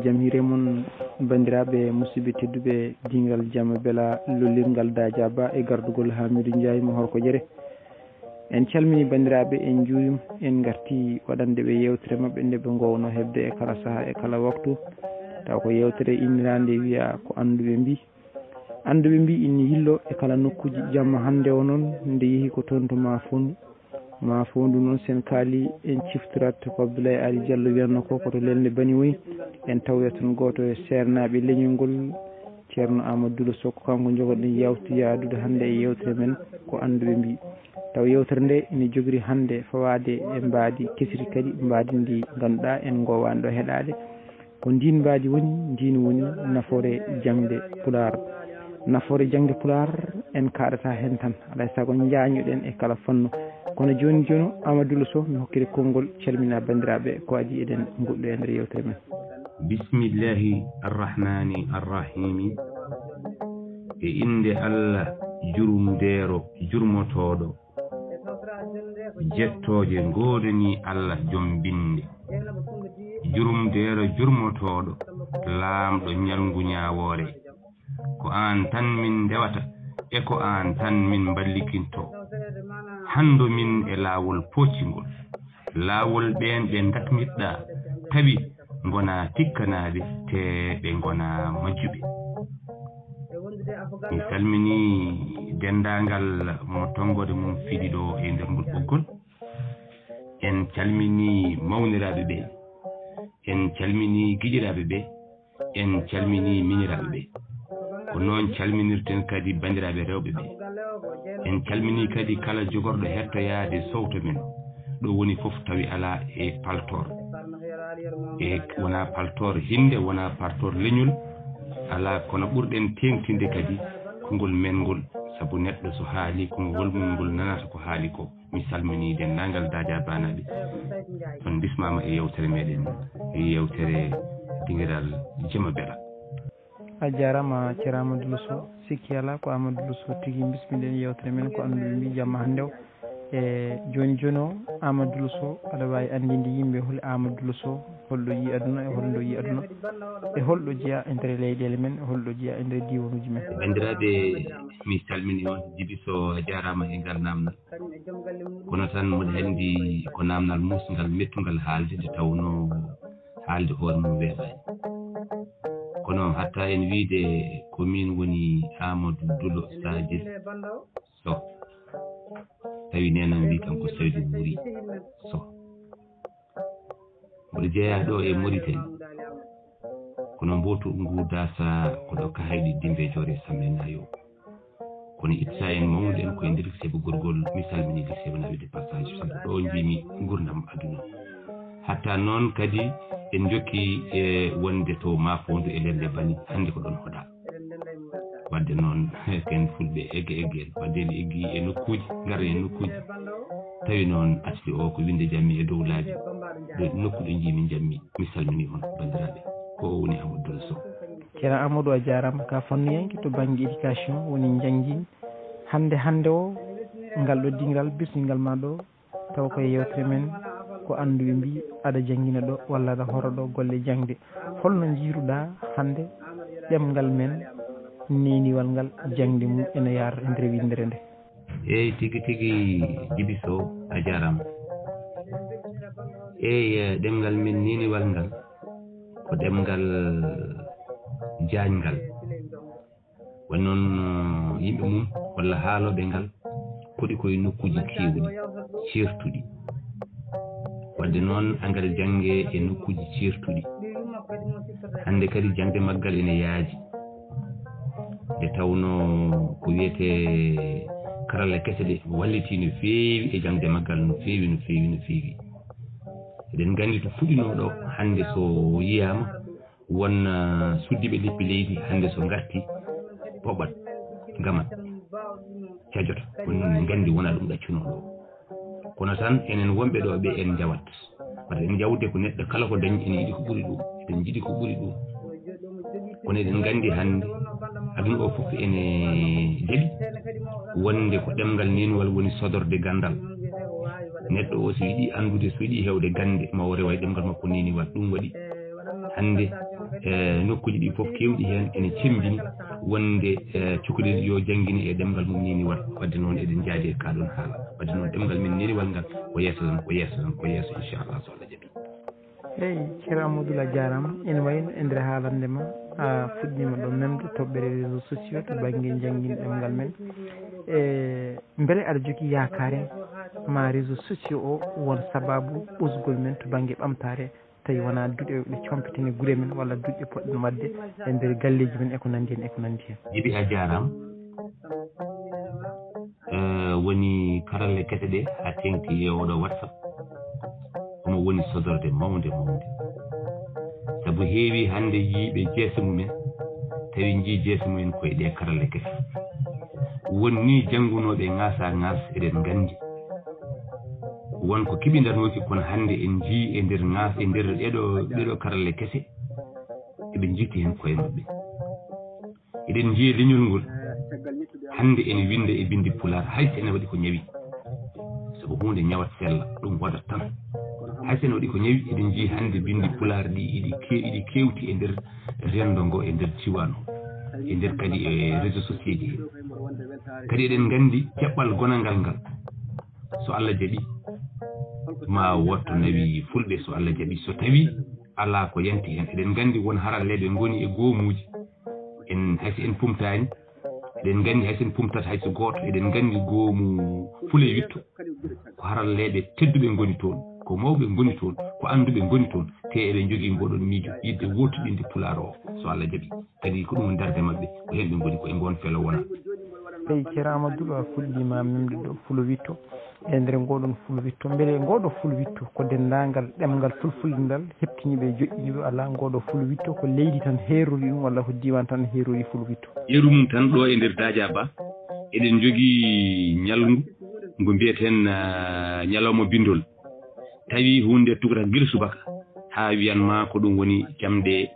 jam hiire mon bandiraɓe musidɓe tedduɓe dingiral Jamma Belaa lollirgal Dadia Ba e gardugol Aamadu Ndiaye mo Horko Jere en calmini bandiraɓe en juurim en garti waɗande ɓe yewtere mabɓe nde ɓe gowno hebde e kala saaha e kala waktu taw ko yewtere innirande wiiya ko annduɓe mbi annduɓe mbi inni yillo e kala nokkuji jamma hannde o noon nde yeehi ko toon to ma fondu noon sen kaali en ciftorat ko Abdoulaye Ali Diallo wiyanno ko koto lelde bani woyi en tawya toon goto e sernaɓe leñol ngol ceerno Amadou Dulo Sokko kanko jogoɗen yawtuyadude hannde e yewtere men ko annduɓe mbi taw yewtere nde ene jogori hannde fawade e mbaadi kesiri kadi mbaadi ndi ganduɗa en gowani ɗo heɗade ko ndin mbaadi woni ndin woni nafoore Jaŋde Pulaar nafoore Jaŋde Pulaar en kaɗata hen tan alay saago jañoɗen e kala fannu kono joni Amadou Dulo Sow mi hokkire konngol calmina bandiraɓe ko adi eɗen goɗɗo e nder yewtere men. Bismillahi arrahmani arrahimi e inde Allah jurumdero jurmotoɗo jettoje godani Allah joom binde jurumdero jurmotoɗo laamɗo ñalngu ñawore ko an tan min dewata e ko an tan min ballikinto hando min e laawol poccingol laawol ɓen ɓe dakmiɗɗa tawi gona tikkanaɓe te ɓe gona majjuɓe mi salmini dendagal mo tongode mum fiɗi ɗo e nder ngol ɓoggol en calmini mawniraɓe ɓe en calmini giƴiraɓe ɓe en calmini miñiraɓe ɓe ko noon calminirten kadi bandiraɓe rewɓe ɓe en calmini kadi kala jogorɗo hettoyade sowto men ɗo woni fof tawi ala e paltor e wona paltor hinde wona paltor leñol ala kono ɓurɗen tengtinde kadi kongol men ngol saabu neɗɗo so haali kongol mum ngol nanata ko haali ko mi salmini dendagal Dadia banaɓe on bismama e yewtere meɗen e yewtere dingiral Jamma Belaa. A jarama ceerno Amadou Dulo Sow sikki ala ko Amadou Dulo Sow tigui bismiɗen yewtere men ko annduɓe mbi jamma hannde o e joni o Amadou Dulo Sow aɗa wawi andinde yimɓe hol Amadou Dulo Sow holɗo yi aduna e holɗo yi aduna e holɗo jeeya e nder leyɗele men e holɗo jeeya e nder diwanuji men. bandiraɓe mi salmini on Jibi so a jarama e ngal namdal kono tan mboɗo andi ko namdal musgal mettugal haalde nde tawno haalde hoore mum weeɓani kono hatta en wiide ko min woni Amadou Dulo Sadis Sow tawi nenan wi kanko sawdi ɓuuri Sow mboɗo jeeya ɗo e Mauritanie kono mbotu ngu dasa ko ɗo kahayɗi dimbejore sammenayo kono itsa en mawnude en koye nder seebo gorgol mi salmini seebo naɓe de passage sabu ɗo jimi gurdam aduna hatta noon kadi en jokki e wonde to mafondu e lelde bani hande ko ɗon hoɗa wadde noon ken fulɓe egge en wadde en eggi e nokkuji gara e nokkuji tawi noon asli o ko winde jammi e dow laabi ɗo nokku ɗo jimi jammi mi salmini on bandiraɓe ko o woni Amadou Dulo Sow. ceerno Amadou a jarama ka fannuyanke to banggue éducation woni jangguin hande o ngal ɗo dingal bismigal ma ɗo taw koye yewtere men ko annduɓe mbi aɗa jangguina ɗo walla aɗa horo ɗo golle jangde holno jiiruɗa hande ɗemgal men neniwal ngal jangde mum ene yara e nder windere nde. eyyi tigui Jibi Sow a jarama eyyi ɗemgal men neniwal ngal ko ɗemgal jañgal woni noon yimɓe mum walla haaloɓe ngal koɗi koye nokkuji kewɗi certuɗi wadde noon engrais jangge e nokkuji certuɗi hande kadi jangde maggal ene yaaji nde tawno ko wiyete karalle kese ɗe walliti no feewi e jangde maggal no feewi eɗen gandi to fuɗɗinoɗo hande so yiyama won suddiɓe leppi leydi hande so garti poɓat gamat cajoto woni gandi wona ɗum ɗaccunoɗo kono tan enen wonɓe ɗo ɓe en jawat wadde en jawde ko neɗɗo kala ko dañi ene yiɗi ko ɓuuri ɗum eɗen jiiɗi ko ɓuuri ɗum kono eɗen gandi hande aduna o fof ene jaɓi wonde ko ɗemgal nenwal woni sodorde gandal neɗɗo o so yiɗi andude so yiɗi hewde gande ma o rewa e ɗemgal makko neniwal ɗum waɗi hannde nokkuji ɗi fof kewɗi heen ene cembini wonde cukalel yo janngine e ɗemngal mum niniwal wadde noon eɗen jaadi e kaaɗon haala wadde noon ɗemngal men niniwal ngal ko yeeso tan ko yeeso tan ko yeeso inchallah so Allah jaɓi. eyi ceerno Amadou a jarama ene wayno e nder haalande ma a fuɗɗima ɗo memde toɓɓere réseaux sociaux to banggue janggin ɗemngal men beele aɗa jogui yakare ma réseaux sociaux o won sababu ɓusgol men to banggue ɓamtare tawi wona duuɗe ɗe competene guure men walla duuɗe poɗɗen wadde e nder galleji men eko nandi hen eko nandi hen. Jibi a jarama woni karalle kese ɗe ha tengti e oɗo WhatsApp omo woni sodorde mawde saabu heewi hande yiiɓe jeese mumen tawi jii jeese mumen koye ɗe karalle kese wonni janngunoɓe ŋaasa ŋaas eɗen gandi wonko kiɓidanoki kono hande en jii e nder ŋaas e nder ɗeɗo karalle kese eɓe jitti hen koye maɓɓe eɗen jiiya leñol ngol hande ene winda e bindi Pulaar hayso ene waɗi ko ñawi sabu hunde ñawat sella ɗum waɗat tan hayso ene waɗi ko ñawi eɗen jii hande bindi Pulaar ɗi iɗi kewti e nder rendo ngo e nder ciwan o e nder kadi e réseaux sociaux ji kadi eɗen gandi jaɓɓal gonalngal ngal so Allah jaɓi ma wotto nawi fulɓe so Allah jaɓi so tawi ala ko yanti hen eɗen gandi won haralleɓe goni e goomuji en hayso en pumtani eɗen gandi hayso en pumtata hayso goto eɗen gandi goomu Fule Witto ko haralleɓe tedduɓe goni toon ko mawɓe goni toon ko annduɓe goni toon te eɓen jogui ngoɗon miijo yidde wotuɗinde Pulaar o so Allah jaɓi kadi ko ɗum darde mabɓe ko hen ɓe goni ko e gon felo wona. eyi ceerno Amadou a fuɗɗima memde ɗo Fule Witto e nder ngoɗon Fule Witto beele ngoɗo Fule Witto ko dendagal ɗemgal fulfulde ngal heptiniɓe e joƴƴiniɓe ala ngoɗo Fule Witto ko leydi tan heerori ɗum walla ko diwan tan heerori Fule Witto. yeru mum tan ɗo e nder Dadia Ba eɗen jogui ñalngu ngo mbiyeten ñalawma bindol tawi hunde tugrata guila subaka ha wiyanma ko ɗum woni jamɗe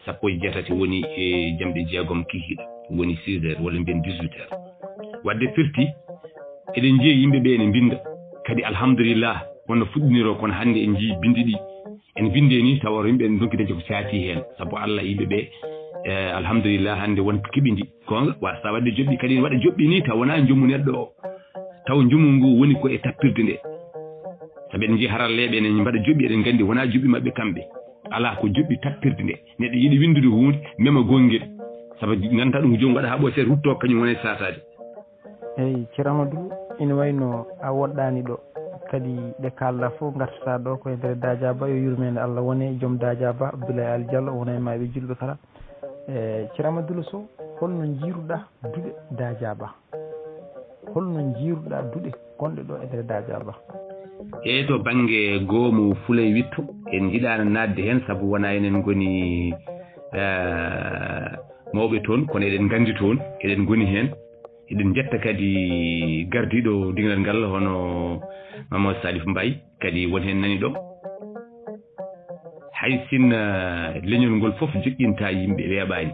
17 woni e jamɗe jeegom kikiɗe woni 6 heures walla mbiyen 18 heures wadde firti eɗen jiiya yimɓeɓe ene binda kadi alhamdulillah wonno fuɗɗiniro kono hande en jii bindi ɗi en binde ni tawa yimɓe en donki dañde ko saati hen saabu Allah yimɓeɓe alhamdulillah hande won keɓidi gonga wasa wadde joɓɓi kadi waɗa joɓɓi ni taw wona jommu neɗɗo o taw jommu ngu woni ko e tappirde nde saabu eɗen jii haralleɓe ene mbaɗa joɓɓi eɗen gandi wona joɓɓi mabɓe kamɓe ala ko joɓɓi tappirde nde neɗɗo yiiɗi windude hunde mema gonguel saabu ganta ɗum ko jomum waɗa ha ɓoy seeɗa rutto kañum wona e satade. eyyi ceerno Amadou ina wayno a woɗɗani ɗo kadi ɗe kalɗa fof gartata ɗo koye nder Dadia Ba yo yurmede Allah wone joom Dadia Ba Abdoulaye Ali Diallo wona e maɓe julɓe kala ceerno Amadou Sow holno jiiruɗa duuɗe Dadia Ba holno jiiruɗa duuɗe gonɗe ɗo e nder Dadia Ba. e to banggue goomu Fule Witto en jiɗano nadde hen saabu wona enen goni mawɓe toon kono eɗen gandi toon eɗen goni hen eɗen jetta kadi gardiɗo dingal ngal hono Mamadou Salif Mbaye kadi won hen nani ɗo hay sin leñol ngol foof joƴƴinta yimɓe weeɓani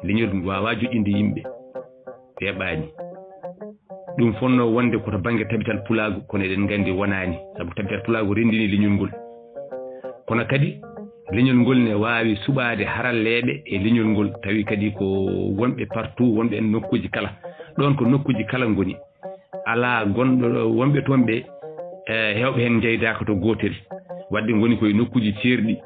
leñol wawa joƴƴinde yimɓe weeɓani ɗum fonno wonde koto banggue tabital pulago kono eɗen gandi wonani saabu tabital pulago rendini leñol ngol kono kadi leñol ngol ne wawi suɓade haralleɓe e leñol ngol tawi kadi ko wonɓe partout wonɓe en nokkuji kala ɗon ko nokkuji kala goni ala gonɗo wonɓe toon ɓe hewɓe hen jeydaka to gotel wadde goni koye nokkuji ceerɗi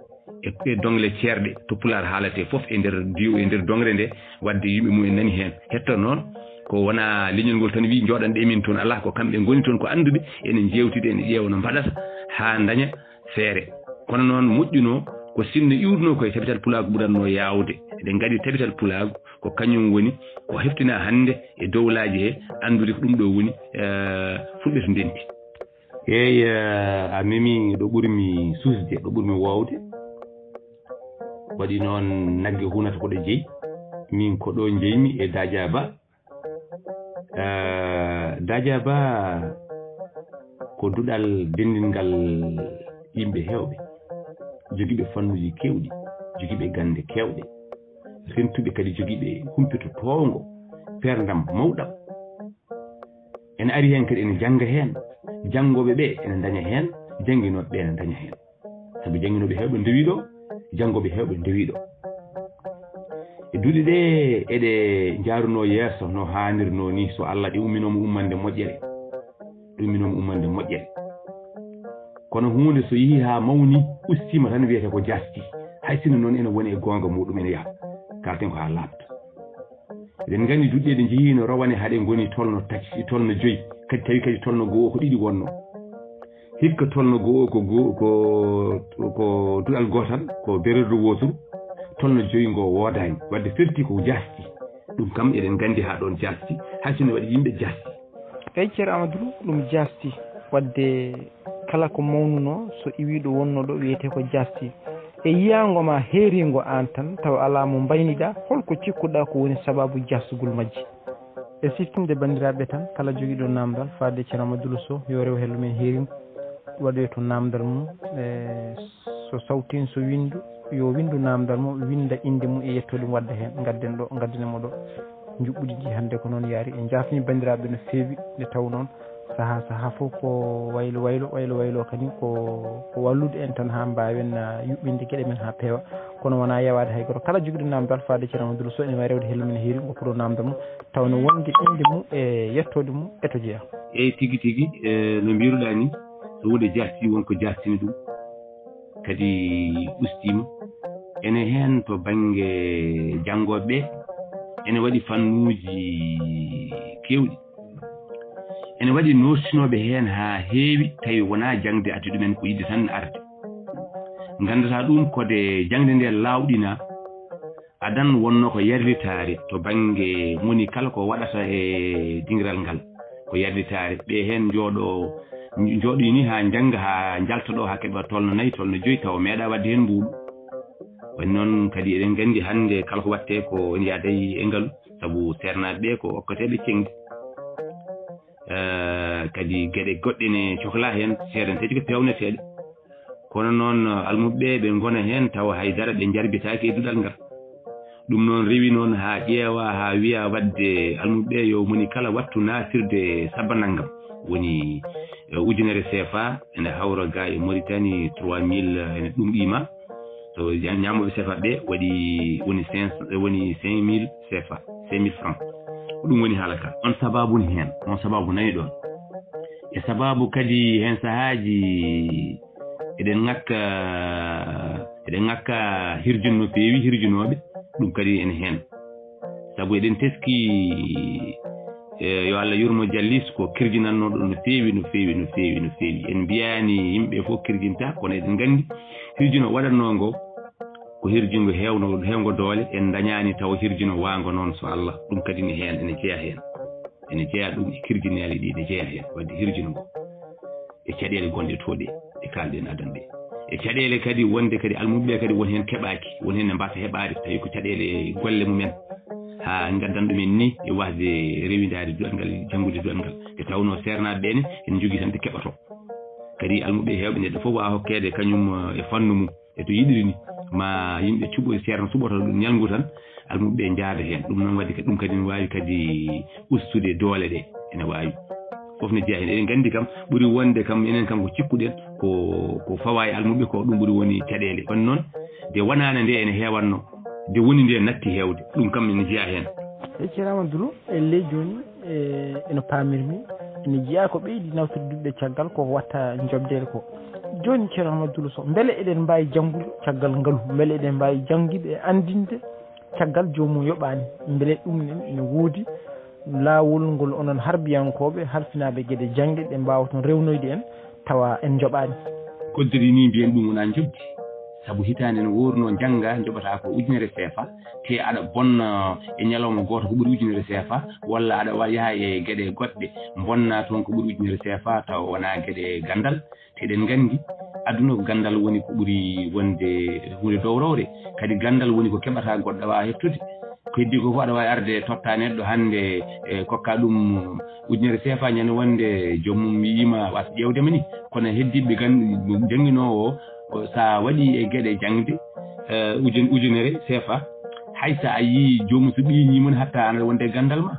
e dongle ceerɗe to Pulaar haalate foof e nder diw e nder dongre nde wadde yimɓe mum en nani hen hetto noon ko wona leñol ngol tan wi joɗanɗe min toon ala ko kamɓe goni toon ko anduɓe enen jewtide ene ƴeewa no mbaɗata ha daña feere kono noon moƴƴuno ko sinno iwruno koye tabital pulago ɓuranno yawde eɗen gadi tabital pulago ko kañum woni ko heftina hande e dowlaji he andude ko ɗum ɗo woni fulɓe to ndenti eyyi a memi ɗo ɓuurmi susde ɗo ɓuurmi wowde waɗi noon nagge hunata koɗo jeeyi min ko ɗo jeymi e Dadia Ba Dadia Ba ko duɗal dendingal yimɓe hewɓe jogiiɓe fannuji kewɗi jogiiɓe gande kewɗe rentuɓe kadi jogiiɓe humpito towngo perdam mawɗam ene ari hen kadi ene jangga hen janggoɓe ɓe ene daña hen janguinoɓe ɓe ene daña hen saabu janguinoɓe hewɓe ndewi ɗo janngoɓe heewɓe ndewiɗo e duuɗi ɗe eɗe jaaruno yeeso no haanirno ni so Allah ɗi umminomo ummande moƴƴere kono hunde so yeehi ha mawni ustima tan wiyete ko jasti hay sinno noon ene woni e gonga muɗum ene yaha kalten ko ha labta eɗen gandi duuɗi ɗe jeehino rawane haɗe goni tolno tati tolno joyyi kadi tawi kadi tolno goo ko ɗiɗi wonno hikka tolno goo ko duɗal gotal ko bererdu woturu tolno joyyi ngo woodani wadde firti ko jasti ɗum kam eɗen gandi ha ɗon jasti hay sinno waɗi yimɓe jasti eyi ceerno Amadou ɗum jasti wadde kala ko mawnuno so iwiɗo wonno ɗo wiyete ko jasti e yiyango ma heeringo an tan tawa ala mo mbayniɗa holko cikkuɗa ko woni sababu jastugol majji e siftinde bandiraɓe tan kala joguiɗo namdal fadde ceerno Amadou Sow yo rew hello men heeringo waɗoy to namdal mum so sawtin so windu yo windu namdal mum winda inde mum e yettode mum wadda hen gaddanemo ɗo juɓɓudi ndi hannde ko noon yaari en jafni bandiraɓe no feewi nde taw noon saaha fof ko waylo kadi ko wallude en tan ha mbawen yuɓɓinde gueɗe men ha peewa kono wona yewade hay goto kala joguiɗo namdal fade ceerno Amadou Sow ene wawi rewde hello men heeri goppuɗo namdal mum tawno wonde inde mum e yettode mum eto jeeya eyyi tigui no mbiruɗa ni so hunde jasti wonko jastini ɗum kadi ustima ene hen to banggue janggoɓe ene waɗi fannuji kewɗi ene waɗi nostinoɓe hen ha heewi tawi wona jangde addi ɗumen ko yidde tan arde gandata ɗum kode jangde nde lawɗina adan wonno ko yarlitare to banggue moni kala ko waɗata e dingiral ngal ko yarlitare ɓe hen jooɗini ha jangga ha jaltoɗo ha keɓa tolno 4 tolno 5 taw meeɗa wadde hen mbuuɗu woni noon kadi eɗen gandi hande kala ko watte ko ene yaaday e ngalu saabu sernaɓe ɓe ko okkateɓe cengdi kadi gueɗe goɗɗe ne cohla hen seedanteji ko pewneteɗe kono noon almuɓe ɓe gona hen tawa haydara ɓe jarbitaki e duɗal ngal ɗum noon rewi noon ha ƴeewa ha wiya wadde almuɓe yo moni kala wattu nasirde sabanal ngam woni ujunere CFA ene hawra ga e Mauritanie 3000 ene ɗum ɗima to ñamoɓe CFA ɓe waɗi woni 5000 CFA 5000 francs ɗum woni haala ka on sababu ni hen on sababu nani ɗon e sababu kadi hen sahaji eɗen ngakka hirjun no feewi hirjunoɓe ɗum kadi ene hen saabu eɗen teski yo Allah yurmo jallis ko kirjinannoɗo no feewi en mbiyani yimɓe fof kirjinta kono eɗen gandi hirjuno waɗannogo ko hirjungo hewgo doole en dañani taw hirjuno wango noon so Allah ɗum kadi ne hen ene jeeya ɗum e kirjinali ɗi ne jeeya hen wadde hirjuno ngo e caɗele gonɗe toɗe e kalɗen adan ɗe e caɗele kadi wonde kadi almuɓe kadi won hen keɓaki won hen ne mbasa heɓade tawi ko caɗele golle mumen ha gaddan ɗumen ni e wasde rewidade duɗal ngal janggude duɗal ngal e tawno sernaɓe ɓene en jogui tan de keɓato kadi almuɓe hewɓe neɗɗo fof wawa hokkede kañum e fannu mum e to yiɗiri ni ma yimɓe cuɓo e serna suɓoto ɗum ñalngu tan almuɓe jaada hen ɗum noon wadde ɗum kadi ne wawi kadi ustude doole ɗe ene wawi foof ne jeeya hen eɗen gandi kam ɓuuri wonde kam enen kam ko cikkuɗen ko fawa e almuɓe ko ɗum ɓuuri woni caɗele on noon nde wonande nde ene hewanno nde woni nde natti hewde ɗum kam ene jeeya hen e ceerno Amadou e ley joni eno pamirmi ene jeeya ko ɓeydi nawtude duɓɓe caggal ko watta jobdede ko joni ceerno Amadou Sow beele eɗen mbawi janggude caggal ngalu beele eɗen mbawi jangguide e andinde caggal jomum yoɓani beele ɗum ne woodi laawol ngol onon harbiyankoɓe halfinaɓe gueɗe jangde ɗe mbawa toon rewnoyde en tawa en joɓani koddiri ni mbiyen ɗum wona jobdi saabu hitande no wurno jangga joɓata ko ujunere CFA te aɗa bonna e ñalawma goto ko ɓuuri ujunere CFA walla aɗa yaaha e gueɗe goɗɗe bonna toon ko ɓuuri ujunere CFA taw wona gueɗe gandal te eɗen gandi aduna ko gandal woni ko ɓuuri wonde hunde dowrowre kadi gandal woni ko keɓata goɗɗo wawa heftude ko heddi ko fof aɗa wawi arde totta neɗɗo hande e kokka ɗum ujunere CFA ñande wonde joomum yima wasa ƴewdema ni kono heddiɓe jangguinowo sa waɗi e gueɗe jangde ujunere CFA haysa a yi jomum so ɓiñimon hatta aɗa wonde gandal ma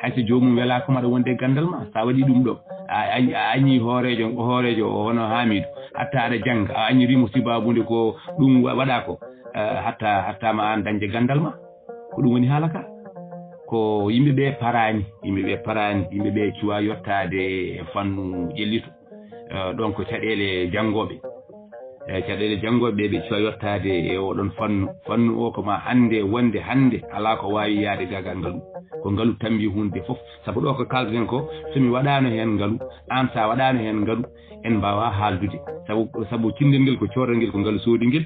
hayso jomum welaka aɗa wonde gandal ma sa waɗi ɗum ɗo a añi hoorejo hono Hamidou hatta aɗa jangga a añirimo sibabude ko ɗum waɗa ko hatta ma an dañde gandal ma ko ɗum woni haala ka ko yimɓeɓe parani yimɓeɓe cuwa yottade e fannu ƴellito ɗon ko caɗele janggoɓe ɓe cuwa yottade e oɗon fannu o ko ma ande wonde hande ala ko wawi yaade gaga ngalu ko ngalu tambi hunde fof sabu ɗo ko kalden ko somi waɗano hen ngalu an sa waɗano hen ngalu en mbawa haaldude sabu cindel ngel ko corel ngel ko ngalu soodi ngel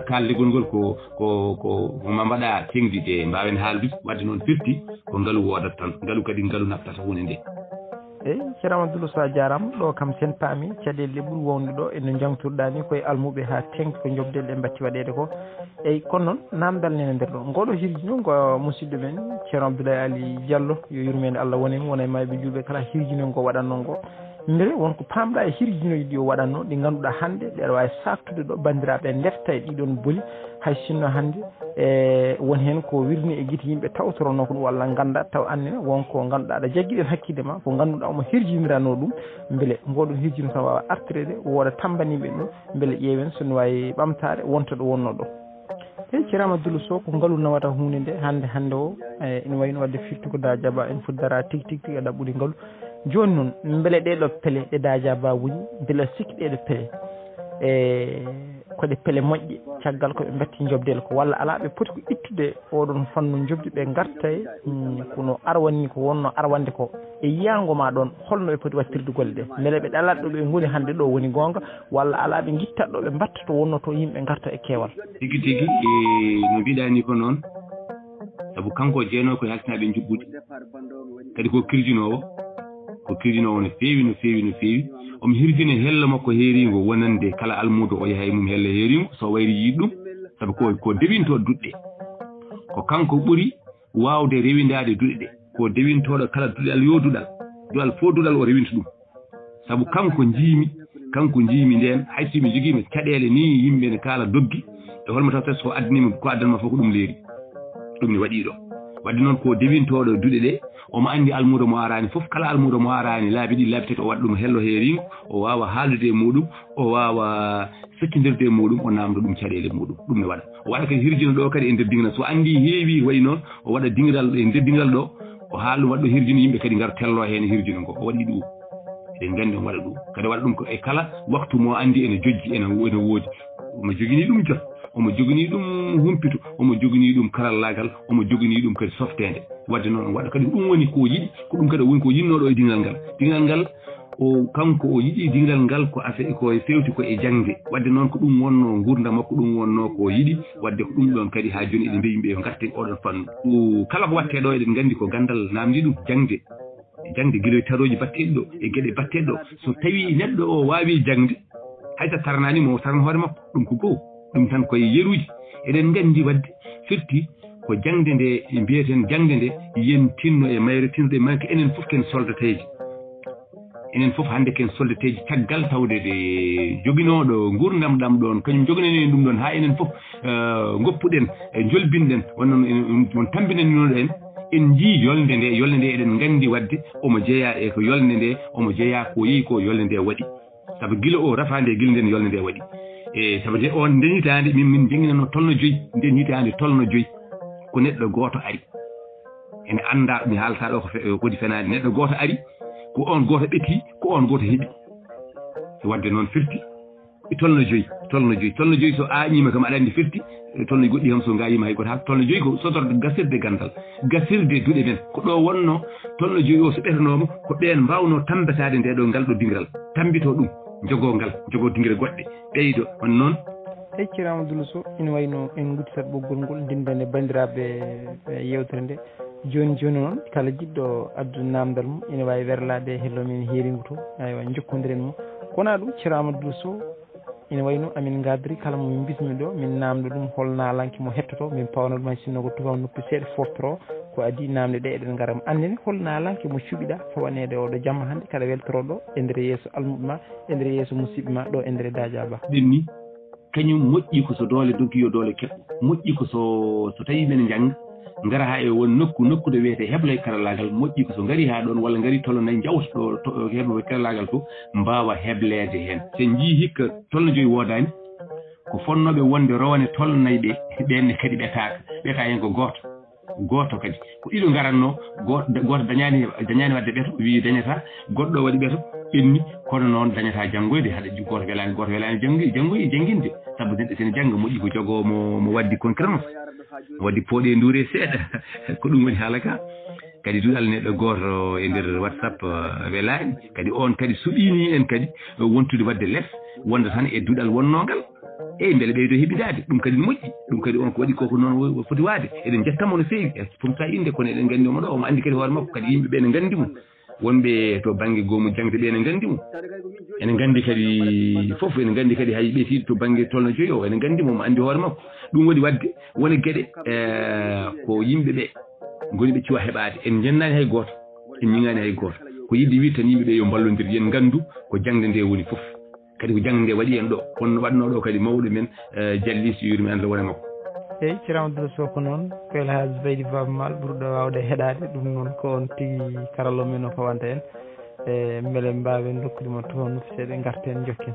kalligol ngol ko ma mbaɗa tengdide mbawen haaldude wadde noon firti ko ngalu wodat tan ngalu kadi ngalu naftata hunde nde eyyi ceerno Dulo so a jarama ɗo kam sen paami caɗele ɓuuri wonde ɗo eno jangtoɗa ni koye almuɓe ha tengti ko jobdel ɗe mbatti waɗede ko eyyi kono noon namdal nene nder ɗo ngoɗo hirji noon ko musidɗo men ceerno Abdoulaye Ali Diallo yo yurmede Allah wonema wona e mayɓe julɓe kala hirji noon ko waɗanno ngo mbele wonko pamɗa e hirjinoji ɗi o waɗanno ɗi ganduɗa hande ɗeɗa wawi saktude ɗo bandiraɓe defta e ɗiɗon booli hay sinno hande won hen ko wirni e guite yimɓe tawtoronno ko ɗum walla ganda taw annene wonko ganduɗa aɗa jagguiɗen hakkille ma ko ganduɗa omo hirjinirano ɗum beele ngoɗon hirjino tan wawa artirede wooda tambaniɓe ɗum beele ƴeewen sono wawi ɓamtare wonta ɗo wonno ɗo eyyi ceerno Dulo Sow ko ngaalu nawata hunde nde hande o ene wayno wadde firti ko da jaaba en fuddara tigui e ɗaɓɓude ngaalu joni noon beele ɗeɗo pele ɗe daja ba woni beele sikki ɗeɗo pele koɗe pele moƴƴe caggal koɓe mbatti jobdel ko walla ala ɓe poti ko ittude oɗon fannu jobdi ɓe garta kono arwani ko wonno arwande ko e yiyango ma ɗon holno ɓe poti wattirde golle ɗe beele ɓe ɗalat ɗo ɓe goni hande ɗo woni gonga walla ala ɓe guittat ɗo ɓe mbatta to wonno to yimɓe garta e keewal tigui no mbiɗani ko noon saabu kanko jeenowo koye haltinaɓe juɓɓude kadi ko kirjinowo no feewi omo hirjine hello makko heeringo wonande kala almudo o yaha e mum hello heeringo so wayri yiid ɗum sabu ko dewintoɗo duɗɗe ko kanko ɓuri wawde rewindade duɗe ɗe ko dewintoɗo kala duɗal duɗal fof duɗal o rewinta ɗum sabu kanko jiimi nden hay somi joguimi caɗele ni yimɓe ne kala doggi e holmo tawta so addinima ko addanma fof ko ɗum leeri ɗum ne waɗi ɗo wadde noon ko dewintoɗo duɗe ɗe omo andi almudo mo arani fof kala almudo mo arani laabi ɗiɗi laabi tati o waɗa ɗum hello heeringo o wawa haaldude e muɗum o wawa seccindirde e muɗum o namdo ɗum caɗele muɗum ɗum ne waɗa o waɗa kadi hirjino ɗo kadi e nder dingiral so andi heewi wayi noon o waɗa dingiral e nder dingiral ɗo o haala ɗum waɗa ɗo hirjino yimɓe kadi ngar tello hen hirjino ngo o waɗi ɗum eɗen gandi on waɗa ɗum kadi waɗa ɗum ko e kala waktu mo andi ene jojji ene woodi omo jogini ɗum jot omo jogini ɗum humpito omo jogini ɗum karallagal omo jogini ɗum kadi softede wadde noon waɗa kadi ɗum woni ko yiɗi ko ɗum kadi woni ko yinnoɗo e dingal ngal o kanko o yiɗi dingal ngal ko fewti ko e jangde wadde noon ko ɗum wonno gurdam makko ɗum wonno ko yiɗi wadde ko ɗum ɗon kadi ha joni eɗen mbiyi yimɓe yo garte oɗon fannu kala ko watte ɗo eɗen gandi ko gandal namdi ɗum jangde guila taroji batteɗi ɗo e gueɗe batteɗe ɗo so tawi neɗɗo o wawi jangde haysa tarnani mo tarna hoore makko ɗum ko goho ɗum tan koye yeruji eɗen gandi wadde firti ko jangde nde mbiyeten jangde nde yen tinno e mayre tinno manque enen fof ken soldateji enen fof hande ken soldateji caggal tawde de joginoɗo gurdam ɗam ɗon kañum joginani ɗum ɗon ha enen fof goppuɗen e jolbinɗen won tambinaninoɗo en jii yolde nde eɗen gandi wadde omo jeeya e ko yolde nde omo jeeya ko yeehi ko yolde nde waɗi saabu guila o rafande guila nden yolde nde waɗi e sabu de on nden hitande min jangginano tolno 5 nden hitande tolno 5 ko neɗɗo goto ari ene anda mi haalata ɗo ko kodi fenade neɗɗo goto ari ko on goto ɓeeti ko on goto heeɓi wadde noon firti tolno 5 so añima kam aɗa andi firti tolno goɗɗi kam so gayima hay goto ha tolno 5 ko sodorde gasirde gandal gasirde duɗe men ko ɗo wonno tolno 5 o so ɓetanoma ko ɓen mbawno tambetade nde ɗo ngal ɗo dingiral tambito ɗum jogo dinguire goɗɗe ɓeydo on noon eyyi ceerno Dulo Sow ina wayno en guttitat ɓoggol ngol ndindane bandiraɓe yewtere nde joni noon kala jiɗɗo addude namdal mum ina wawi werlade hello men heeringo to aywa jokkodiren mo kona ɗum ceerno Dulo Sow ina wayno amin gadri kala mo min bismi ɗo min namdo ɗum hol nalanke mo hettoto min pawna ɗum hay sinno ko tubaw noppi seeɗa fortoro ko adi namde ɗe eɗen garam andene hol nalanke mo cuɓiɗa fawanede oɗo jamma hande kada weltoroɗo e nder yeeso almuɓe ma e nder yeeso musidɓe ma ɗo e nder dadia ba ɗinni kañum moƴƴi ko so doole doggi yo doole keɓɓo moƴƴi ko so tawi men jangga ngara ha e won nokkude wiyete heble karallagal moƴƴi ko so ngari ha ɗon walla ngari tolno nayi jawto ɗo heɓe karallagal fof mbawa heblede hen sen jii hikka tolno 5 wodani ko fonnoɓe wonde rowane tolnayi ɓenne kadi ɓeta hen ko goto kadi ko ɗiɗo garanno goto dañani wadde ɓeto wi dañata goɗɗo waɗi ɓeto ɓenni kono noon dañata janggoyde haɗa goto welani jangguinde saabu neɗɗo sene jangga moƴƴi ko jogo mo waddi concurrence mo waddi pooɗe nduure seeɗa ko ɗum woni haala ka kadi duɗal neɗɗo goto e nder WhatsApp welani kadi on kadi suɓini en kadi wontude wadde less wonda tan e duɗal wonnongal beele ɓeydo heɓidade ɗum kadi moƴƴi ɗum kadi on ko waɗi koko noon foti waade eɗen jettamo no feewi fomta inde kono eɗen gandi omo ɗo omo andi kadi hoore makko kadi yimɓeɓe ne gandi mum wonɓe to banggue goomu Jaŋde ɓe ne gandi mum ene gandi kadi foof ene gandi kadi hay ɓeetiɗo to banggue tolno joyi o ene gandi mum andi hoore makko ɗum waɗi wadde wona gueɗe ko yimɓeɓe goni ɓe cuwa heɓade en jennani hay goto en ñingani hay goto ko yidde wi tan yimɓeɓe yo ballodir yen gandu ko Jaŋde nde woni foof kadi ko Jaŋde nde waɗi en ɗo kono waɗno ɗo kadi mawɗo men jalli so yurmi Allah wona makko eyyi ceerno Dulo Sow ko noon ko El Hadji Baydy Baba Mal ɓurɗo wawde heɗade ɗum noon ko on tigui karallo men o fawanta en beele mbawen dokkudemo toon seeɗa garten jokken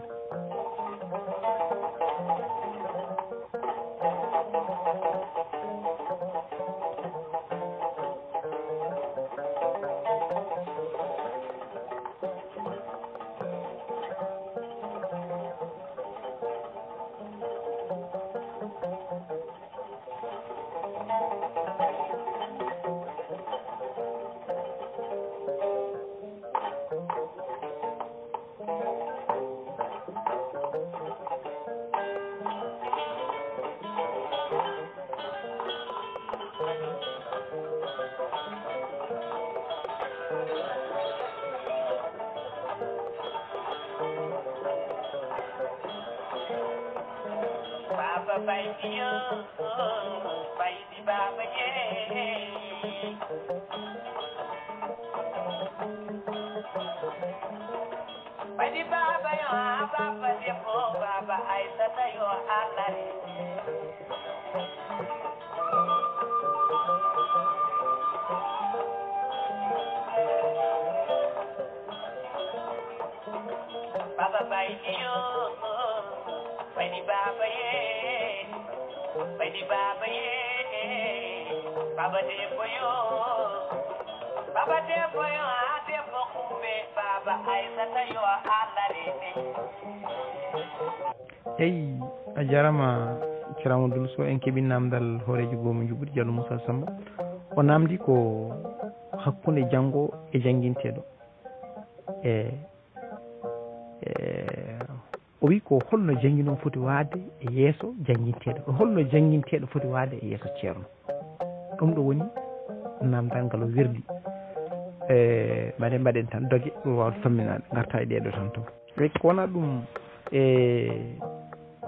eyyi a jarama ceerno Dulo Sow en keeɓi namdal hoorejo goomu Juɓɓudi Diallo Moussa Samba o namdi ko hakkude janggo e jangguinteɗo o wi ko holno jangguino foti waade e yeeso jangguinteɗo holno jangguinteɗo foti waade e yeeso ceerno ɗum ɗo woni namdal ngal o wirdi mbaɗe mbaɗen tan dogue ɗum wawde famminade garta e ɗeɗo tan taw e ko wona ɗum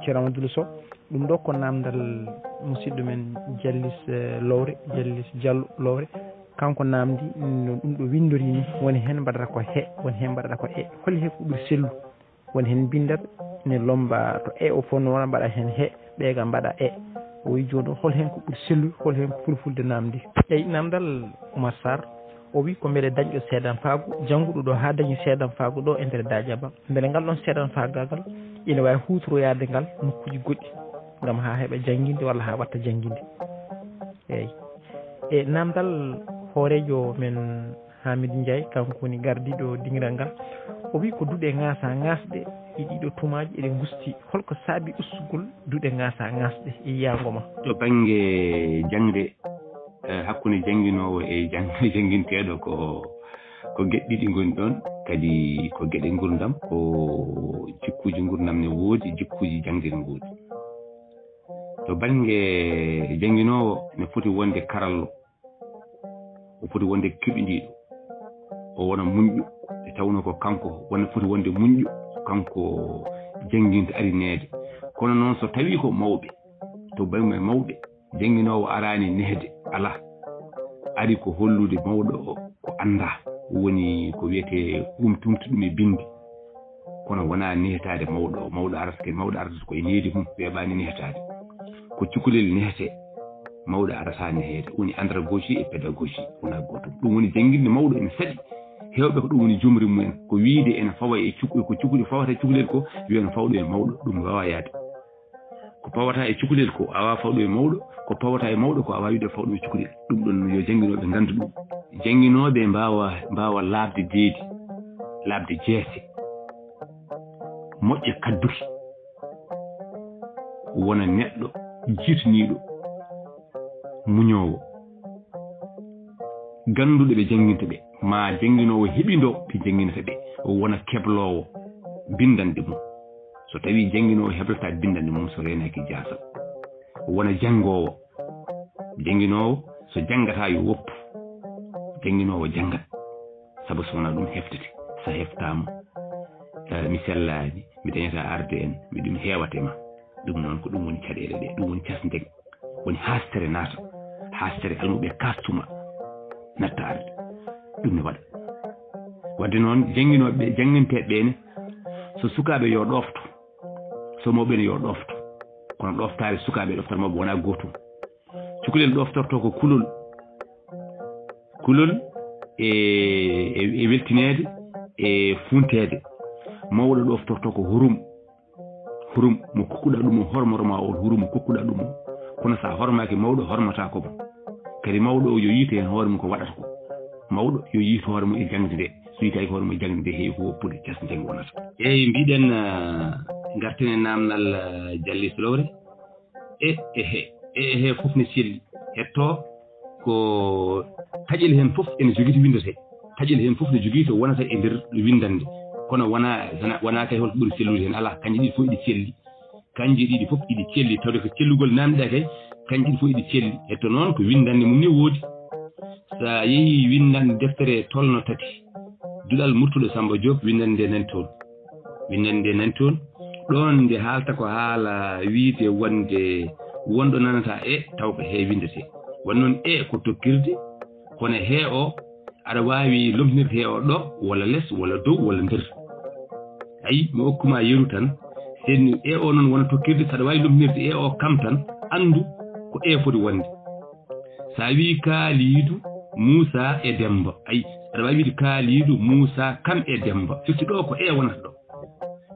ceerno Dulo Sow ɗum ɗo ko namdal musidɗo men Jallis Diallo Lowre kanko namdi no ɗum ɗo windori ni woni hen mbaɗata ko he woni hen mbaɗata ko e holi he ko ɓuuri sellu woni hen bindat ne lomba to o fonno wona mbaɗa hen he ɓeega mbaɗa o wi joni o hol hen ko ɓuuri sellu hol hen ko fulfulde namdi eyyi namdal Oumar Sarr o wi ko beele dañɗo seedan faagu jannguɗo ɗo ha dañi seedan faagu ɗo e nder Dadiaba beele ngal ɗon seedan faagagal ina wawi huutoroyade ngal nokkuji goɗɗi gam ha heeɓa jangguinde walla ha watta jangguinde eyyi e namdal hoorejo men Hamidou Ndiaye kanko woni gardiɗo dingiral ngal o wi ko duuɗe ngasa ngasɗe e ɗiɗo tumaji eɗe gusti holko saabi ustugol duuɗe ngasa ngasɗe e yiyagoma to banggue Jaŋde hakkude jangguinowo e jangguinteɗo ko gueɗe ɗiɗi goni ɗon kadi ko gueɗe gurdam ko jikkuji gurdam ne woodi jikkuji Jaŋde ne woodi to banggue jangguinowo ne foti wonde karallo o foti wonde keɓidiɗo o wona muñƴo e tawno ko kanko wona foti wonde muñƴo kanko jangguinta arinede kono noon so tawi ko mawɓe to banggue mawɓe jangguinowo arani nehde ala ari ko hollude mawɗo o ko anda woni ko wiyete tumtu ɗum e bindi kono wona nehetade mawɗo arata koye needi mum weeɓani nehetade ko cukalel nehete mawɗo arata nehede woni andragogie et pédagogie wona gotum ɗum woni jangguinde mawɗo ene saɗi hewɓe ko ɗum woni jomri mumen ko wiide ene fawa e ko cukalel fawata cukalel ko wiyen fawɗo e mawɗo ɗum wawa yaade ko pawata e cukalel ko awa fawɗo e mawɗo ko pawata e mawɗo ko awa wiide fawɗo e cukalel ɗum ɗon yo jannginoɓe nganndu ɗum jannginoɓe mbawa laabde deedi laabde jeese moƴƴe kadduki wona neɗɗo jiitaniiɗo muñoowo gannduɗo ɓe jannginta ɓe ma jannginoowo heɓindo ɓe jannginata ɓe wona kebloowo bindande mum so tawii jannginoowo heblata bindande mum so reenaaki jaasal wona janngoowo jannginoowo so janngataa yo woppu jannginoowo janngat sabu so wonaa ɗum heftete so heftaama mi sellaani mi dañataa arde en miɗum heewate ma ɗum noon ko ɗum woni caɗeele ɗe ɗum woni casndeg woni haastere naata haastere almuɓe kastuma natta arde ɗum ne waɗa wadde noon jannginooɓe ɓe jannginteeɓe ɓeene so sukaaɓe yo ɗofto so mawɓe ne yo ɗofto kono ɗoftaare sukaaɓe e ɗoftaare mawɓe wonaa gootum cukalel ɗoftorto ko kulol e weltineede e funteede mawɗo ɗoftorto ko hurum mo kokkuɗaa ɗum o hormoroma o hurum mo kokkuɗaa ɗum o kono so a hormaaki mawɗo hormataa ko mo kadi mawɗo o yo yiite heen hoore mum ko waɗata ko mawɗo yo yiito hoore mum e jangde nde so yitaaki hoore mum e jangde nde heewi ko woppude casnde nge wonata eeyi mbiɗen ngarten e naamnal Jalli Flowre he fof ne celli hettoo ko taƴel heen fof ene jogii to windetee taƴel heen fof ne jogii to wonata e ndeer windande kono wonaa kay holko ɓuri cellude heen alaa kanji ɗiɗi fof iɗi celli kanji ɗiɗi fof iɗi celli tawde ko cellugol naamɗaa kay kanji ɗiɗi fof iɗi celli e to noon ko windande mum ni woodi so a yehii windande deftere tolno tati duɗal murtuɗo Samba Diop windande nde nani toon ɗon nde haalta ko haala wiide wonɗo nanata taw ko he windetee won noon ko tokkirde kono hee o aɗa waawi lomtinirde hee o ɗo walla less walla dow walla nder ayi mi hokkuma yeru tan sen o noon wona tokkirde saɗa waawi lomtinirde o kam tan anndu ko foti wonde so a wii Kaaliidu Moussa e Demba ayi aɗa waawi wiide Kaaliidu Moussa kam e Demba firti ɗo ko wonata ɗo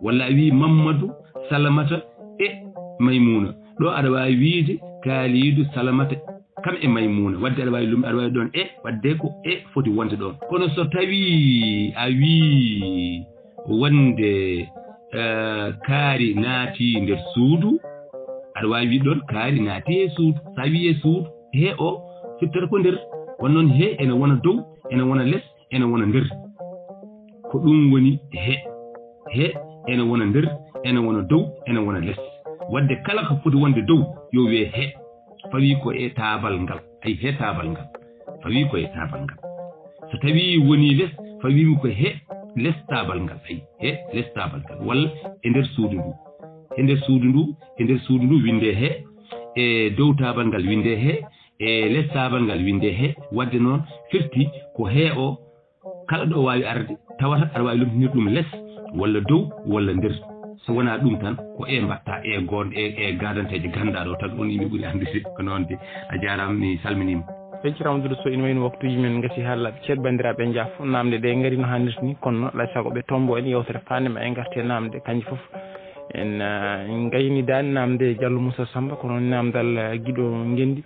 walla a wii Mamadou Salamata e Maymuna ɗo aɗa waawi wiide Kaaliidu Salamata kam e Maymuna wadde aɗa waawi ɗon wadde ko foti wonde ɗon kono so tawii a wii wonde kaari naati nder suudu aɗa waawi wiide ɗon kaari naati e suudu so a wii e suudu he o firtata ko nder won noon he ene wona dow ene wona less ene wona nder ko ɗum woni he ene wona nder ene wona dow ene wona less wadde kala ko foti wonde dow yo wiye he fawi ko e taabal ngal ay he taabal ngal fawi ko e taabal ngal so tawi woni less fawimi ko he less taabal ngal ay he less taabal ngal walla e nder suudu ndu winde he e dow taabal ngal winde he e less taabal ngal winde he wadde noon firti ko he o kala ɗo waawi arde tawata aɗa waawi lomtinir ɗum less walla dow walla nder so wonaa ɗum tan ko mbatta gonɗe gadanteje gandaɗo tan on yimɓe ɓuri andude ko noon de a jarama mi salminima feccira Amadou so ina wayno waktuji men gasi haallaɓe ceeɗu bandiraɓe jaafo namde ɗe ngari no hannirta ni kono alay saago ɓe tombo en yewtere fandema e garte namde kanƴe foof en gayni dani namde Diallo Moussa Samba kono namdal guiɗo Ngendi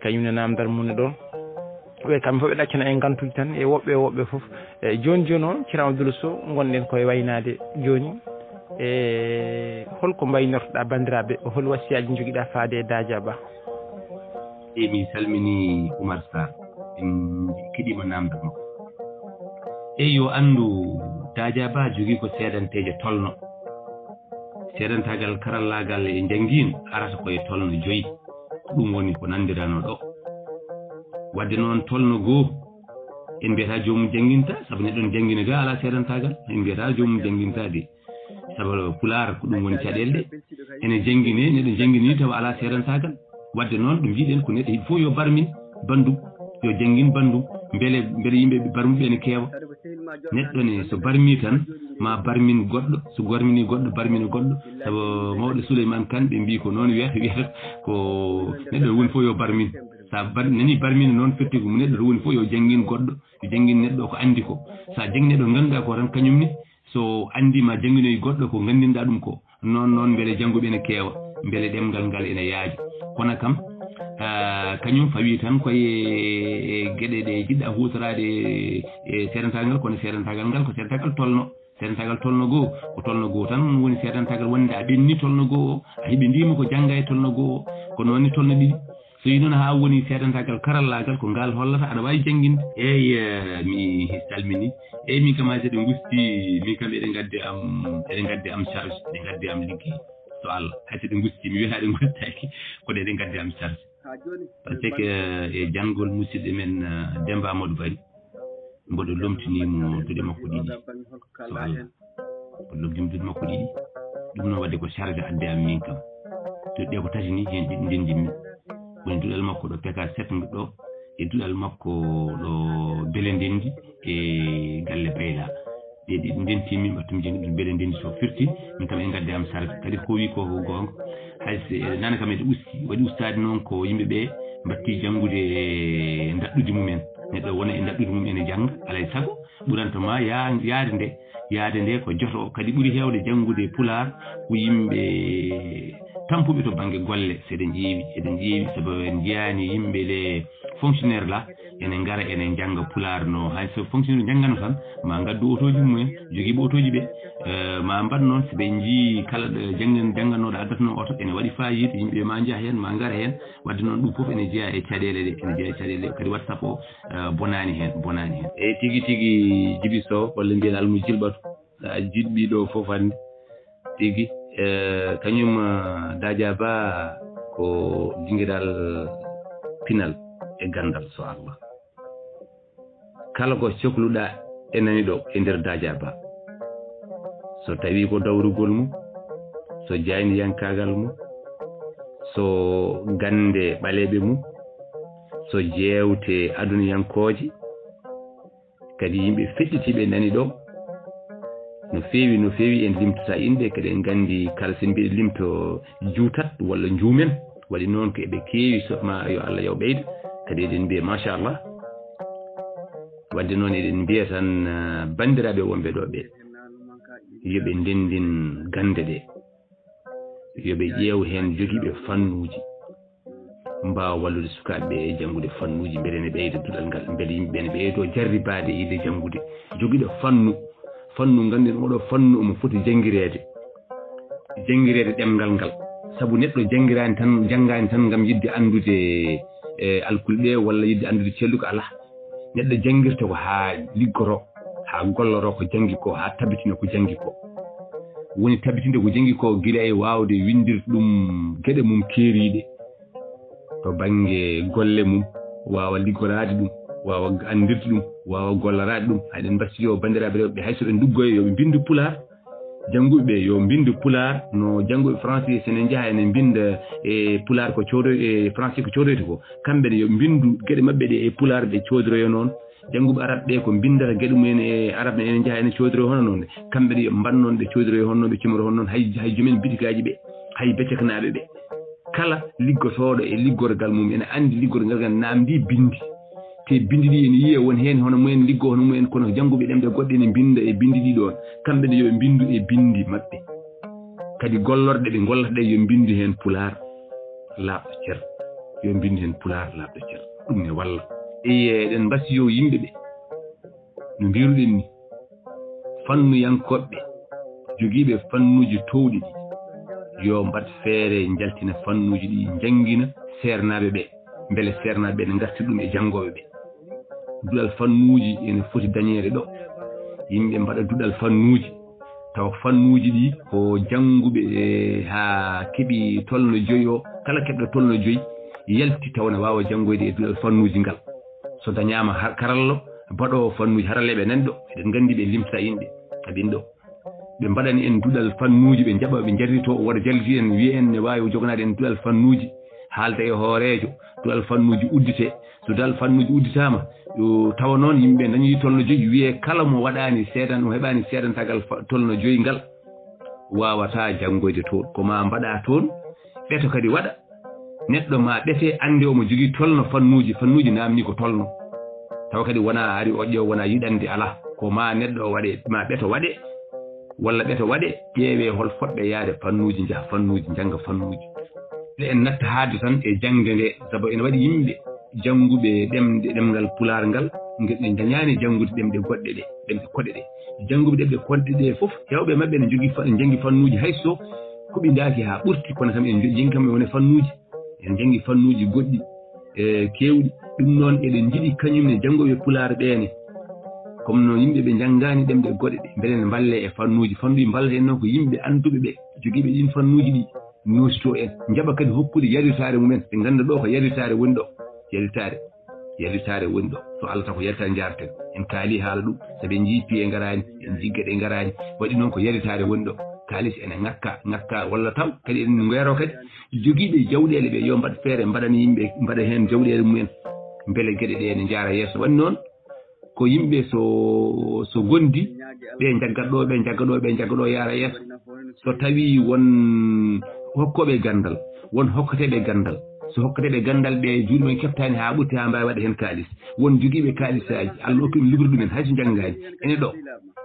kañumne namdal mune ɗon ɓe kamɓe fof ɓe ɗaccana en gantuji tan e woɓɓe fof joni o Thierno Dulo so gonɗen koye waynade joni holko mbaynortoɗa bandiraɓe hol wasiyaji joguiɗa faade e Dadia Ba mi salmini Oumar Sarr en keɗima namdal makko yo andu Dadia Ba jogui ko seedanteje tolno seedantagal karallagal e jangguino arata koye tolno 5 ɗum woni ko nandirano ɗo wadde noon tolno goo en mbiyata jomum jangguinta saabu neɗɗon jangguina ga ala seedantagal en mbiyata jomum jangguintade sabu Pulaar ko ɗum woni caɗele ɗe ene jangguine neɗɗo jangguini tawa ala seedantagal wadde noon ɗo mbiɗen ko neɗɗo hiɗ fof yo barmin bandum yo jangguin bandum beele yimɓe barmuɓe ne keewa neɗɗo ne so barmi tan ma barmin goɗɗo so barmini goɗɗo barmina goɗɗo sabu mawɗo Souleymane Kane ɓe mbi ko noon wiyata ko neɗɗo woni fof yo barmin sa nani barmina noon firti ko neɗɗo to woni fof yo jangguin goɗɗo yo jangguin neɗɗo ko andi ko sa janggi neɗɗo ganduɗa ko tan kañumni so andima jangguinoyi goɗɗo ko gandinɗa ɗum ko noon beele jangguɓe ne keewa beele ɗemgal ngal ene yaaji kono kam kañum fawi tan koye geɗe ɗe jiɗɗa hutorade e seedantagal kono seedantagal ngal ko seedantagal tolno seedantagal tolno goo ko tolno goo tan woni seedantagal wonde a ɓenni tolno goo o a heeɓi ndima ko jangga e tolno goo o ko noon ni tolno ɗiɗi so yi noon ha woni seedantagal karallagal ko ngal hollata aɗa wawi jangguinde eyyi mi salmini eyyi min kam haade ɗe gusti min kam eɗe gaddi am charge ɗe gaddi am ligguey so Allah hayso ɗe gusti mi wiyata ɗe gustaki koɗe ɗe gaddi am charge par ce que e janngol musidɗo men Demba Amadou Bari mboɗo lomtinimo duɗe makko ɗiɗi so Allah mboɗo lomtimo duɗe makko ɗiɗi ɗum noon wadde ko charge adde am min kam duɗe ko tati ni hen ɗiɗi ndendinmi woni duɗal makko ɗo peka 7 ɗo e duɗal makko ɗo Bele Ndendi e galle Belaa ɗi ndenti min ɓattumi jengi ɗum Bele Ndendi so firti min kam en gadde am charge kadi ko wi ko gonga hayso nana kam ede usti waɗi ustade noon ko yimɓe ɓe mbatti janngude e daɗɗude mumen neɗɗo wona e daɗɗude mum ene jannga alay sago ɓurantoma yaade nde ko joto kadi ɓuri heewde janngude Pulaar ko yimɓe tampuɓe to baŋnge golle so eɗen ƴeewi sabu en jiyani yimɓe les fonctionnaire la ene ngara ene jannga Pulaar no hay so fonctionnaire janngano tan ma ngaddu otoji mumen jogiiɓe otoji ɓe ma mbaɗ noon so ɓe jii kala janngannoɗo addatano oto ene waɗi fayida yimɓe ma njaha heen ma ngara heen wadde noon ɗum fof ene jeeya e caɗele ɗe kadi WhatsApp o bonani heen eyyi tigui Jibi Sow walla mbiyen almu jilɓatu sa jiɗɓi ɗo fof hannde tigui kañum Dadia Ba ko dingiral pinal e gandal so Allah kala ko cohluɗa e nani ɗo e nder Dadia Ba so tawi ko dawrugol mum so jayniyankagal mum so gande ɓaleɓe mum so jewte aduniyankoje kadi yimɓe feɗɗitiɓe nani ɗo no feewi en limtata inde kadi en gandi kala sen mbiɗe limto juutat walla juumen waɗi noon ko eɓe keewi soma yo Allah yaw ɓeyda kadi eɗen mbiya machallah wadde noon eɗen mbiya tan bandiraɓe wonɓe ɗo ɓe yoɓe ndendin gande ɗe yoɓe ƴeew hen jogiiɓe fannuji mbawa wallude sukaɓeɓe e janngude fannuji beele ne ɓeyda duɗal ngal beele yimɓe ne ɓeydo jarribade ide janngude joguiɗo fannu ganden oɗo fannu omo foti janggirede ɗemgal ngal saabu neɗɗo janggani tan gam yidde andude alkulɓe walla yidde andude celluko ala neɗɗo janggirta ko ha liggoro ha golloro ko janggi ko ha tabitina ko janggi ko woni tabitinde ko janggi ko guila e wawde windirde ɗum gueɗe mum keeriɗe to banggue golle mum wawa liggorade ɗum wawa andirde ɗum wawa gollorade ɗum haɗen mbattio bandiraɓe rewɓe hayso ɓe duggoye yoɓe bindu Pulaar jannguɓe yo bindu Pulaar no jannguɓe français sene jaaha ene binda e Pulaar ko codoy e français ko codoyta ko kamɓene yo bindu gueɗe mabɓe ɗe e Pulaar ɓe codoroyo noon jannguɓe arabe ɓe ko bindata gueɗe mumen e arabe ene jaaha ene codoroyo hono noon kamɓene yo mbannoon ɓe codoroyo hono noon ɓe cimoro hono noon hay jomen bitikaji ɓe hay beceknaɓe ɓe kala liggotoɗo e liggorgal mum ene andi liggorgal ngal namdi bindi te bindi ɗi ene yiiya won hen hono mumen liggo hono mumen kono jannguɓe ɗemɗe goɗɗe ene binda e bindi ɗi ɗon kamɓene yo bindu e bindi maɓɓe kadi gollorɗe ɓe gollata ɗe yo bindu hen Pulaar laaɓɗo cer yo bindu hen Pulaar laaɓɗo cer ɗum ne walla eɗen mbasiyo yimɓeɓe no mbiruɗen ni fannuyankoɓe jogiiɓe fannuji towɗi ɗi yo mbat feere jaltina fannuji ɗi janggina sernaɓe ɓe beele sernaɓe ɓe ne garti ɗum e janngoɓe ɓe duɗal fannuji ene foti dañede ɗo yimɓe mbaɗa duɗal fannuji taw fannuji ɗi ko jannguɓe ha keeɓi tolno joyi o kala keɓɗo tolno joyi yalti taw ne wawa janngoyde e duɗal fannuji ngal so dañama karallo mbaɗowo fannuji haraleɓe nan ɗo eɗen gandi ɓe limta yimɓe aɗin ɗo ɓe mbaɗani en duɗal fannuji ɓe jaɓa ɓe jarrito o waɗa jalti en wiya en ne wawi joganade en duɗal fannuji haalda e hoorejo duɗal fannuji uddite so duɗal fannuji udditama tawa noon yimɓe dañi tolno joyi wiye kala mo waɗani seedan o heɓani seedantagal tolno joyi ngal wawata janngoyde toon koma mbaɗa toon ɓeto kadi waɗa neɗɗo ma ɓete ande omo jogui tolno fannuji namni ko tolno tawa kadi wona ari o ƴeew wona yiɗande ala ko ma neɗɗo o waɗe ma ɓeto waɗe walla ɓeto waɗe ƴeewe hol foɗɓe yaade fannuji jaaha fannuji jangga fannuji ɗe en natta haade tan e jangde nde sabu ene waɗi yimɓe jannguɓe ɗemngal Pulaar ngal ɓe dañaani janngude ɗemɗe goɗɗe ɗe ɗemɗe koɗe ɗe jannguɓe ɗemɗe koɗɗe ɗe fof hewɓe maɓɓe ne jogii janngi fannuuji hay so ko ɓe ndaaki haa ɓurti kono kam en jengi kam woni fannuuji en janngi fannuuji goɗɗi e keewɗi ɗum noon eɗen jiɗi kañumne janngoɓe Pulaar ɓeene comme no yimɓe ɓe janngaani ɗemɗe goɗɗe ɗe mbele ne mballe e fannuuji fannuuji mballata en noon ko yimɓe annduɓe ɓe jogiiɓe ɗin fannuuji ɗi noositoo en njaɓa kadi hokkude yaritaare mumen ɓe ngannda ɗo ko yaritaare woni ɗo yaritaare woni ɗo so Allah taw ko yaritaare njaareten en kaali haala ɗum sabi en njii piye ngaraani en njii geɗe ngaraani waɗi noon ko yaritaare woni ɗo kaalis ene ŋakka walla taw kadi en ngeero kadi jogiiɓe jawɗeele ɓe yo mbaɗ feere mbaɗana yimɓe mbaɗa heen jawɗeele mumen mbele geɗe ɗe ne njaara yeeso waɗi noon ko yimɓe so gondi ɓe jagga ɗo yaara yeeso so tawi won hokkoɓe gandal won hokkateɓe gandal so hokkateɓe gandal ɓe juuɗe men keftani ha ɓutti ha mbawi waɗa hen kalis won joguiɓe kalisaji Allah hokki libre ɗumen hayso janggani ene ɗo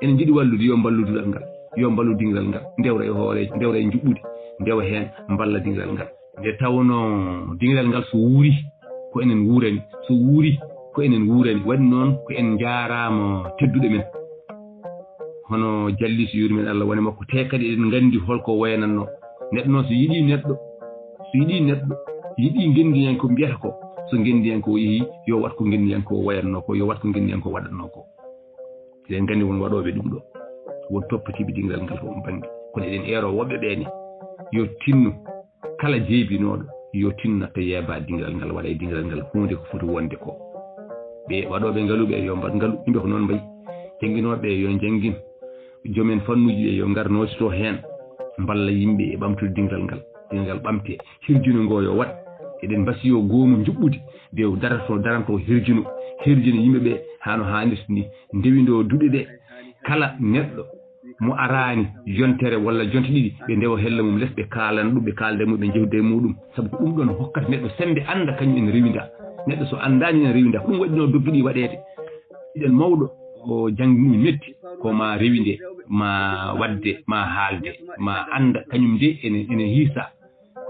enen jiiɗi wallude yo mballudulal ngal yo mballu dingiral ngal ndewra e hooreji ndewra e juɓɓude ndewa hen mballa dingiral ngal nde tawno dingiral ngal so wuuri ko enen wuurani so wuuri ko enen wuurani waɗi noon ko en jaarama tedduɗe men hono jalli so yuuri men Allah woni makko te kadi eɗen gandi holko wayanatno neɗɗo noon so yiɗi neɗɗo yiɗi gendiyanko mbiyata ko so gendiyanko yeehi yo wat ko gendiyanko wayanno ko yo wat ko gendiyanko waɗatno ko eɗen gandi won waɗoɓe ɗum ɗo won toppitiɓe dingiral ngal ko banggue kono eɗen eero woɓɓe ɓeene yo tinnu kala jeebinoɗo yo tinnu natta yeeba dingiral ngal waɗa e dingiral ngal hunde ko foti wonde ko ɓe waɗoɓe ngaluɓe yo mbaɗ ngalu yimɓe ko noon mbayi jannginoɓe yo janngin joomen fannuji ɓe yo ngar nosito hen mballa yimɓe e ɓamtude dingiral ngal ɓamte hirjino ngo yo waɗ eɗen mbasi yo goomu juɓɓude nde daranto hirjino yimɓe ɓe hano hannirta ni ndewindo duɗe ɗe kala neɗɗo mo arani yontere walla jonte ɗiɗi ɓe ndewa hella mum less ɓe kaalana ɗum ɓe kalda mum ɓe jewde e muɗum saabu ko ɗum ɗon hokkata neɗɗo sembe anda kañum en rewida neɗɗo so andani en rewida ko ɗum waɗino dogguiɗi waɗede ɗiɗen mawɗo o jangni metti ko ma rewide ma wadde ma haalde ma anda kañum de ene hiisa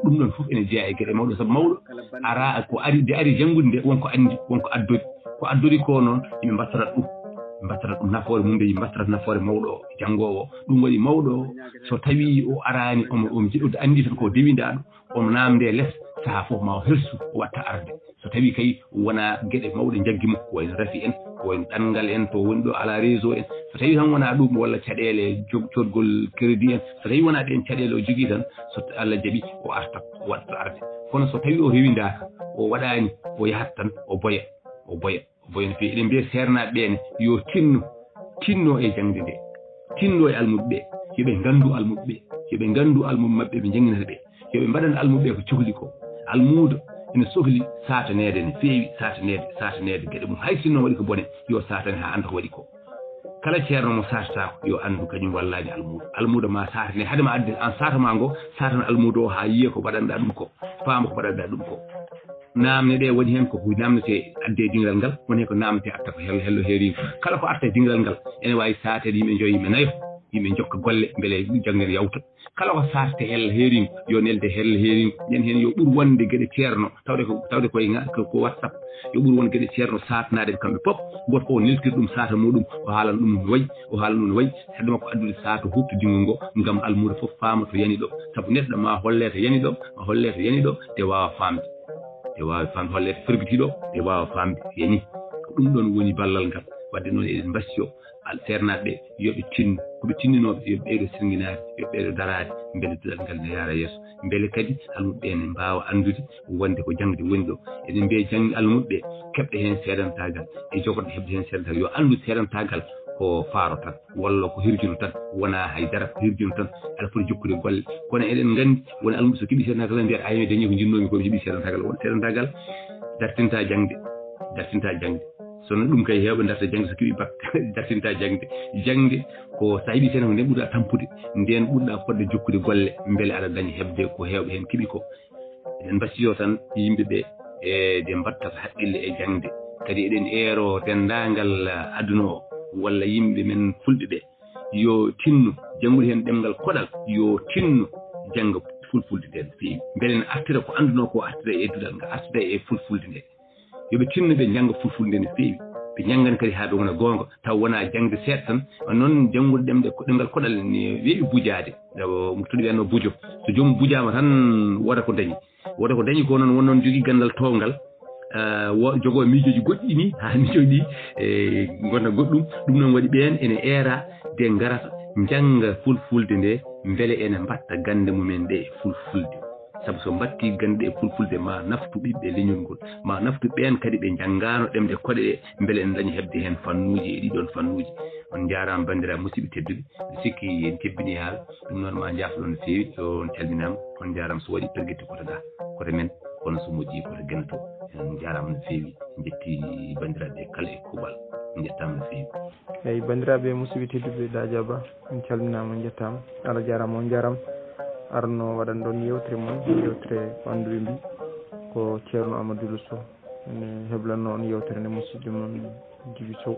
ɗum ɗon fof ene jeeya e gueɗe mawɗo saabu mawɗo ara ko ari de ari janngude nde wonko andi wonko addori ko noon yimɓe mbattata ɗum nafoore mum de yimɓe mbattata nafoore mawɗo o janngowo ɗum waɗi mawɗo o so tawi o arani omo jiɗude andi tan ko dewindaɗo omo namde less saaha fof ma o hersu o watta arde so tawi kay wona gueɗe mawɗe jaggimo ko wayno rafi en ko wayno ɗanngal en to woni ɗo ala réseau en so tawi tan wona ɗum walla caɗele codgol crédit en so tawi wona ɗen caɗele o jogui tan so Allah jaaɓi o artat o watta arde kono so tawi o rewindaka o waɗani o yahat tan o boya no fewi eɗen mbiya sernaɓe ɓene yo tinno e jangde nde tinno e almuɓe ɓe yoɓe gandu almuɓe mabɓe ɓe jangginata ɓe yoɓe mbaɗana almuɓe ɓe ko cohli ko almuudo ene sohli satanede ne feewi satanede gueɗe mum hay sinno waɗi ko bone yo satane ha anda ko waɗi ko kala ceerno mo satatako yo andu kañum wallani almuudo ma satane hadema adde an satama ngo satana almuudo o ha yiiya ko mbaɗanɗa ɗum ko faama ko mbaɗanɗa ɗum ko namne ɗe woni hen ko namnete adde dingiral ngal woni hen ko namnete atta ko hello heerima kala ko arta e dingiral ngal ene wawi satede yimɓe joyi yimɓe nayo yimɓe jokka golle beele janggen yawta kala ko satete hella heerima yo nelde hella heerima ñen hen yo ɓuur wonde gueɗe ceerno tawde koye ko whatsapp yo ɓuur wonde gueɗe ceerno satnade ɓe kamɓe pop goto fof neltiri ɗum sata muɗum o haalana ɗum no wayi hedde makko addude sata hupto dingol ngo gam almudo foof faama to yani ɗo saabu neɗɗo ma holle to yani ɗo te wawa famde holle to ferbitiɗo te wawa famde yani ko ɗum ɗon woni ballal ngal wadde noon eɗen mbasio sernaɓe yoɓe tinno koɓe tinninoɓe yoɓe ɓeyɗo sirguinade yoɓe ɓeyɗo darade beele duɗal ngal ne yaara yeeso beele kadi almuɓe ne mbawa andude wonde ko jangde woni ɗo eɗen mbiya jangde almuɓe keɓɗe hen seedantagal e jogoɗo hebde hen seedantagal yo andu seedantagal ko faaro tan walla ko hirjuno tan wona haydara ko hirjuno tan aɗa foti jokkude golle kono eɗen gandi woni almuɓe so keeɓi seedantagal mbiyata ayimi dañi ko jinnomi komi heeɓi seedantagal won seedantagal dartinta jangde sono ɗum kay hewɓe darta jangde so keeɓi bak dartinta jangde ko sa heeɓi seedantagal nden ɓurɗa tampude nden ɓurɗa fodde jokkude golle beele aɗa daña hebde ko hewɓe hen keeɓi ko eɗen mbasiyo tan yimɓeɓe e de mbattata haqqille e jangde kadi eɗen eero dendagal aduna o walla yimɓe men fulɓe ɓe yo tinno janngude hen ɗemgal koɗal yo tinno jangga fulfulde nde no feewi beele ne artira ko annduno ko artira e eddudal nga artira e fulfulde nde yoɓe tinno ɓe jannga fulfulde nde no feewi ɓe janngani kadi haa ɓe wona goonga taw wonaa jangde seeɗa tan noon janngude ɗemɗe ɗemngal koɗal ne weeɓi bujaade to wiyatno bujo so joomum bujaama tan woda ko dañi ko noon won noon jogii ganndal towngal jogoo miijooji goɗɗi ni haa miijooji ɗi gonta goɗɗum ɗum noon waɗi ɓeen ene eera de ngarata jannga fulfulde nde mbele ene mbatta gannde mumen ɗe e fulfulde sabu so mbatti gannde e fulfulde ma naftu ɓiɓɓe leñol ngol ma naftu ɓeen kadi ɓe janngaano ɗemɗe koɗe ɗe mbele en dañi heɓde heen fannuuji e ɗiɗon fannuuji on njaaraama banndiraaɓe musidɓe tedduɓe mi sikki en kebbini haala ɗum noon ma njaaflon no feewi so on calminaama on njaaraama so waɗi pergitte kotoɗaa koto men kono so moƴƴii koto gene to en njaaraama no feewi en njetti banndiraaɓe kala e kuuɓal en njettaama no feewi eeyi banndiraaɓe musidɓe tedduɓe Dadia Ba en calminaama en njettaama Allah jaaraama on jaaraama arno waɗan ɗon yewtere moon yewtere ko annduɓe mbi ko ceerno Amadou Dulo Sow ene heɓlanno on yewtere nde musidɗo moon Jibi Sow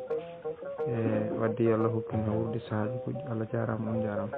e wadde yo Allah hokku en hawrude sahaaji goɗɗi Allah jaaraama on jaaraama